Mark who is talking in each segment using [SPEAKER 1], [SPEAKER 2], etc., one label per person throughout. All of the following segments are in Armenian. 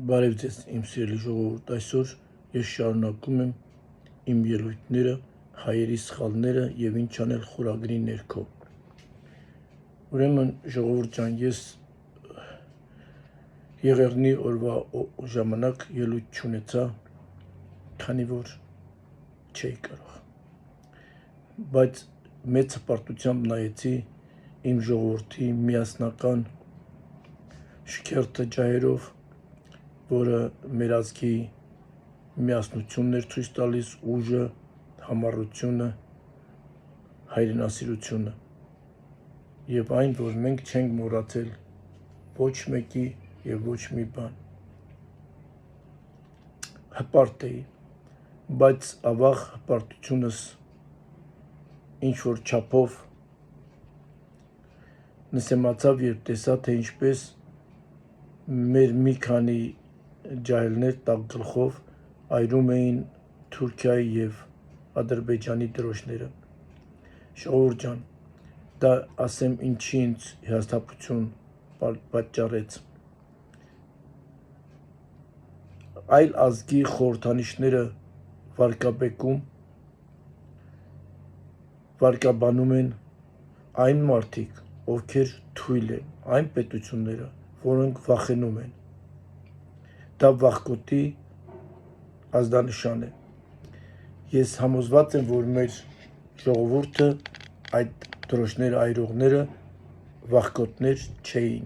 [SPEAKER 1] Բարև ձեզ, իմ սիրելի ժողովուրդ, այսօր ես շարունակում եմ իմ ելույթները հայերի սխալները եւ ինչ անել խորագրի ներքո։ Ուրեմն ժողովուրդ ջան, ես Եղեռնի օրվա ժամանակ ելույթ չունեցա, քանի որ չէի կարող։ Բայց մեծ հպարտությամբ նայեցի իմ ժողովրդի միասնական շքերթը ջահերով, որը մեր ազգի միասնությունն էր ցույց տալիս, ուժը, համառությունը, հայրենասիրությունը եւ այն, որ մենք չենք մոռացել ոչ մեկի եւ ոչ մի բան։ Հպարտ էի, բայց ավաղ հպարտությունս ինչ որ չափով նսեմացավ, երբ տեսա, թե ինչպես մեր մի քանի ջահելներ տակ գլխով այրում էին Թուրքիայի եւ Ադրբեջանի դրոշները։ Ժողովուրդ ջան, դա ասեմ ինչի ինձ հիասթափություն պատճառեց։ Այլ ազգի խորհրդանիշները վարկաբանում են այն մարդիկ, ովքեր թույլ են, այն պետությունները, որոնք վախենում են։ Դա վախկոտի ազդանշան է։ Ես համոզված եմ, որ մեր ժողովուրդը այդ դրոշները այրողները վախկոտներ չէին,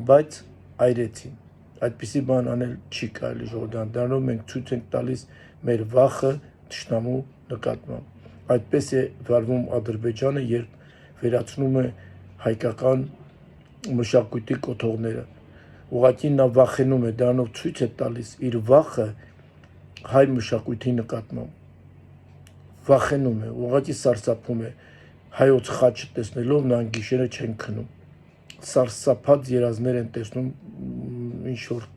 [SPEAKER 1] բայց այրեցին։ Այդպիսի բան անել չի կարելի, ժողովուրդ, դրանով մենք ցույց ենք տալիս մեր վախը թշնամու նկատմամբ։ Այդպես է վարվում Ադրբեջանը, երբ վերացնում է հայկական մշակույթի կոթողները։ Ուղղակի նա վախենում է, դրանով ցույց է տալիս իր վախը հայ մշակույթի նկատմամբ։ Վախենում է, ուղղակի սարսափում է, հայոց խաչը տեսնելով նրանք գիշերը չեն քնում, սարսափած երազներ են տեսնում, ինչ որ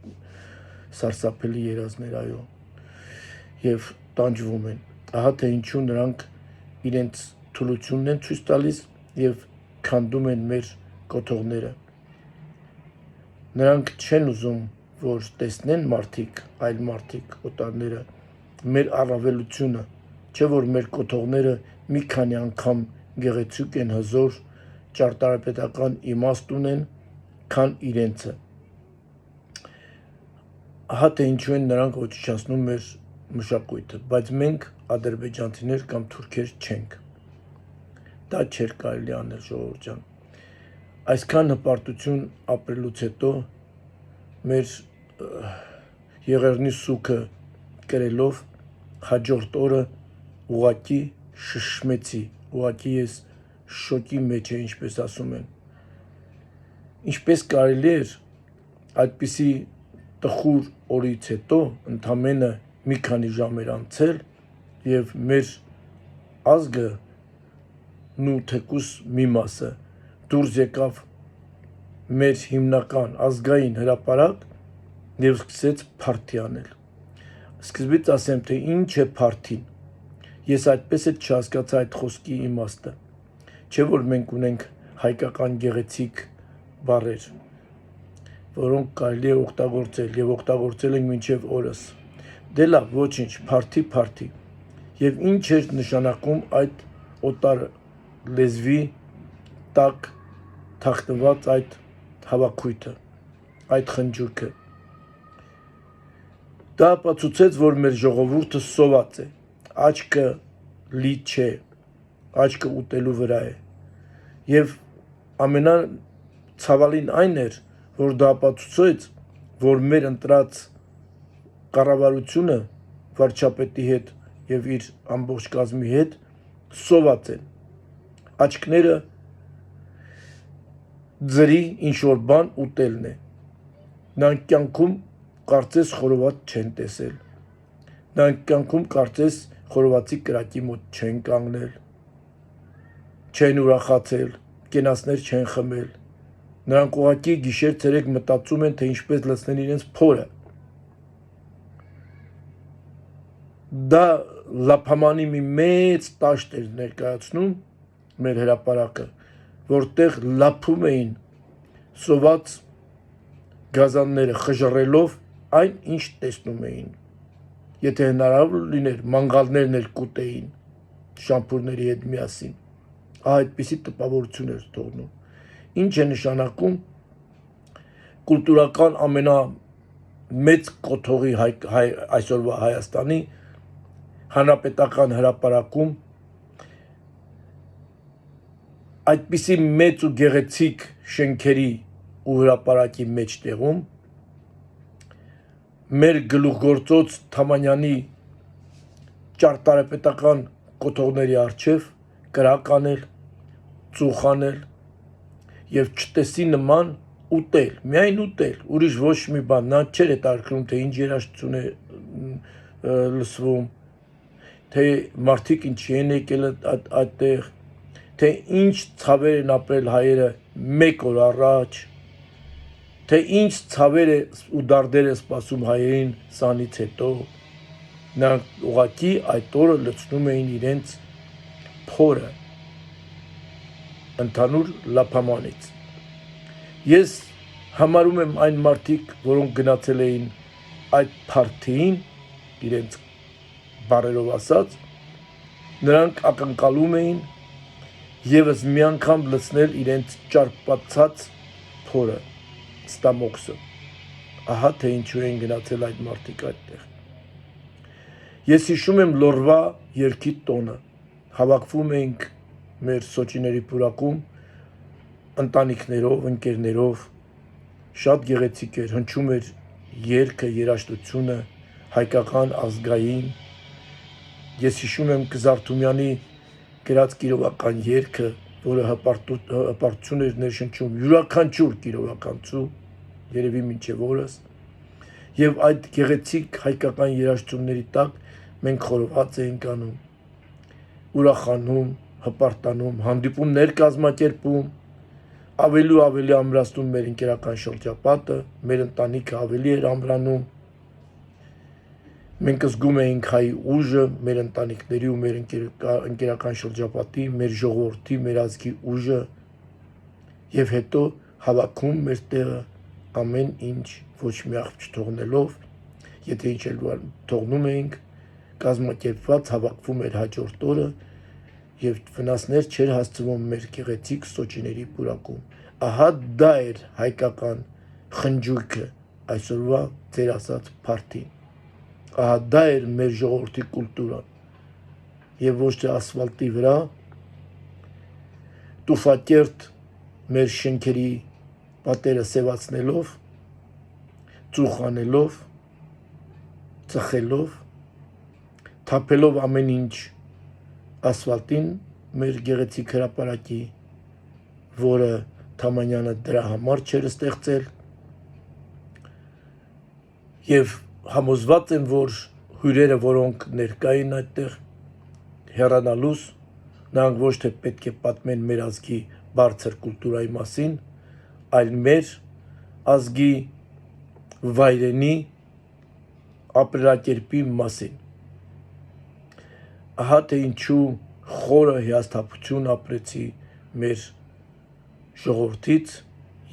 [SPEAKER 1] սարսափելի երազներ, այո, եւ տանջվում են։ Ահա թե ինչու նրանք իրենց թուլությունն են ցույց տալիս եւ քանդում են մեր կոթողները։ Նրանք չեն ուզում, որ տեսնեն մարդիկ, այլ մարդիկ, օտարները, մեր առավելությունը, չէ որ մեր կոթողները մի քանի անգամ գեղեցիկ են, հզոր, ճարտարապետական իմաստ ունեն, քան իրենցը։ Ահա թե ինչու են նրանք ոչնչացնում մեր մշակույթը, բայց մենք ադրբեջանցիներ կամ թուրքեր չենք։ Դա չէր կարելի անել, ժողովուրդ ջան։ Այսքան հպարտություն ապրելուց հետո մեր Եղեռնի սուգը կրելով հաջորդ օրը ուղղակի շշմեցի, ուղղակի ես շոկի մեջ էի, ինչպես ասում են։ Ինչպես կարելի էր այդպիսի տխուր օրից հետո ընդամենը մի քանի ժամ էր անցել եւ մեր ազգը նու թեկուս մի մասը դուրս եկավ մեր հիմնական ազգային հրապարակ եւ սկսեց փարթի անել։ Սկզբից ասեմ, թե ինչ է փարթին։ Ես այդպես էլ չհասկացա այդ խոսքի իմաստը։ Չէ որ մենք ունենք հայկական գեղեցիկ բառեր, որոնք կարելի է օգտագործել եւ օգտագործել ենք մինչեւ օրս։ Դե լավ, ոչինչ, փարթի։ Եվ ինչ էր նշանակում այդ օտար լեզվի տակ թաքնված այդ հավաքույթը, այդ խնջույքը։ Դա ապացուցեց, որ մեր ժողովուրդը սոված է, աչքը լի չէ, աչքը ուտելու վրա է։ Եվ ամենացավալին այն էր, որ դա ապացուցեց, որ մեր ընտրած կառավարությունը վարչապետի հետ եւ իր ամբողջ կազմի հետ սոված են։ Աչքները ձրի ինչ որ բան ուտելն է։ Նրանք կյանքում կարծես խորոված չեն տեսել։ Նրանք կյանքում կարծես խորովածի կրակի մոտ չեն կանգնել, չեն ուրախացել, կենացներ չեն խմել։ Նրանք ուղղակի գիշեր-ցերեկ մտածում են, թե ինչպես լցնեն իրենց փորը։ Դա լափամանի մի մեծ տաշտ էր ներկայացնում մեր հրապարակը, որտեղ լափում էին սոված գազանները խժռելով այն, ինչ տեսնում էին։ Եթե հնարավոր լիներ, մանգալներն էլ կուտեին շամփուրների հետ միասին։ Այդպիսի տպավորություն էր թողնում։ Ինչ է նշանակում կուլտուրական ամենամեծ կոթողի այսօրվա Հայաստանի հանրապետական հրապարակում այդպիսի մեծ ու գեղեցիկ շենքերի ու հրապարակի մեջտեղում մեր գլուխգործոց Թամանյանի ճարտարապետական կոթողների առջև կրակ անել, ծուխ անել եւ չտեսի նման ուտել, միայն ուտել, ուրիշ ոչ մի բան, նա չէր հետաքրքրում, թե ինչ երաժշտություն է լսվում, թե մարդիկ ինչի են եկել այդտեղ, թե ինչ ցավեր են ապրել հայերը մեկ օր առաջ, թե ինչ ցավեր ու դարդեր է սպասում հայերին սանից հետո, նրանք ուղղակի այդ օրը լցնում էին իրենց փորը ընդհանուր լափամանից։ Ես համարում եմ այն մարդիկ, որոնք գնացել էին այդ փարթիին, իրենց բառերով ասած, նրանք ակնկալում էին եւս մի անգամ լցնել իրենց ճարպացած փորը, ստամոքսը։ Ահա թե ինչու են գնացել այդ մարդիկ այդտեղ։ Ես հիշում եմ Լոռվա երգի տոնը, հավաքվում էինք մեր Սոճիների պուրակում, ընտանիքներով, ընկերներով, շատ գեղեցիկ էր, հնչում էր երգը, երաժշտությունը, հայկական ազգային։ Ես հիշում եմ Կզարթումյանի գրած կիրովական երգը, որը հպարտություն էր ներշնչում յուրաքանչյուր կիրովականցու, երևի մինչև օրս, եւ այդ գեղեցիկ հայկական երաժշտությունների տակ մենք խորոված էինք անում, ուրախանում, հպարտանում, հանդիպումներ կազմակերպում, ավելի ու ավելի ամրացնում մեր ընկերական շրջապատը, մեր ընտանիքը ավելի էր ամրանում, մենք զգում էինք հայի ուժը, մեր ընտանիքների ու մեր ընկերական շրջապատի, մեր ժողովրդի, մեր ազգի ուժը, եւ հետո հավաքում մեր տեղը ամեն ինչ ոչ մի աղբ չթողնելով, եթե ինչ էլ թողնում էինք, կազմակերպված հավաքվում էր հաջորդ օրը եւ վնասներ չէր հասցվում մեր գեղեցիկ Սոճիների պուրակում։ Ահա դա էր հայկական խնջույքը, այսօրվա ձեր ասած փարթին։ Ահա դա էր մեր ժողովրդի կուլտուրան եւ ոչ թե ասֆալտի վրա տուֆակերտ մեր շենքերի պատերը սևացնելով, ծուխ անելով, ծխելով, թափելով ամեն ինչ ասֆալտին մեր գեղեցիկ հրապարակի, որը Թամանյանը դրա համար չէր ստեղծել, եւ համոզված եմ, որ հյուրերը, որոնք ներկա էին այդտեղ հեռանալուց, նրանք ոչ թե պետք է պատմեն մեր ազգի բարձր կուլտուրայի մասին, այլ մեր ազգի վայրենի ապրելակերպի մասին։ Ահա թե ինչու խորը հիասթափություն ապրեցի մեր ժողովրդից,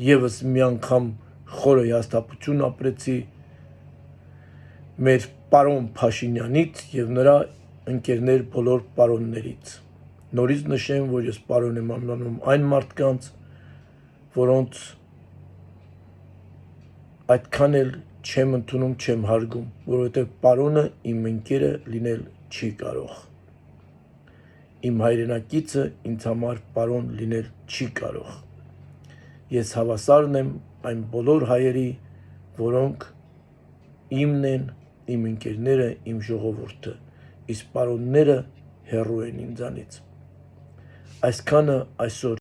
[SPEAKER 1] եւս մի անգամ խորը հիասթափություն ապրեցի մեր պարոն Փաշինյանից եւ նրա ընկերներ բոլոր պարոններից։ Նորից նշեմ, որ ես պարոն եմ անվանում այն մարդկանց, որոնց այդքան էլ չեմ ընդունում, չեմ հարգում, որովհետեւ պարոնը իմ ընկերը լինել չի կարող։ Իմ հայրենակիցը ինձ համար պարոն լինել չի կարող։ Ես հավասարն եմ այն բոլոր հայերի, որոնք իմն են, իմ ընկերները, իմ ժողովուրդը, իսկ պարոնները հեռու են ինձանից։ Այսքանը այսօր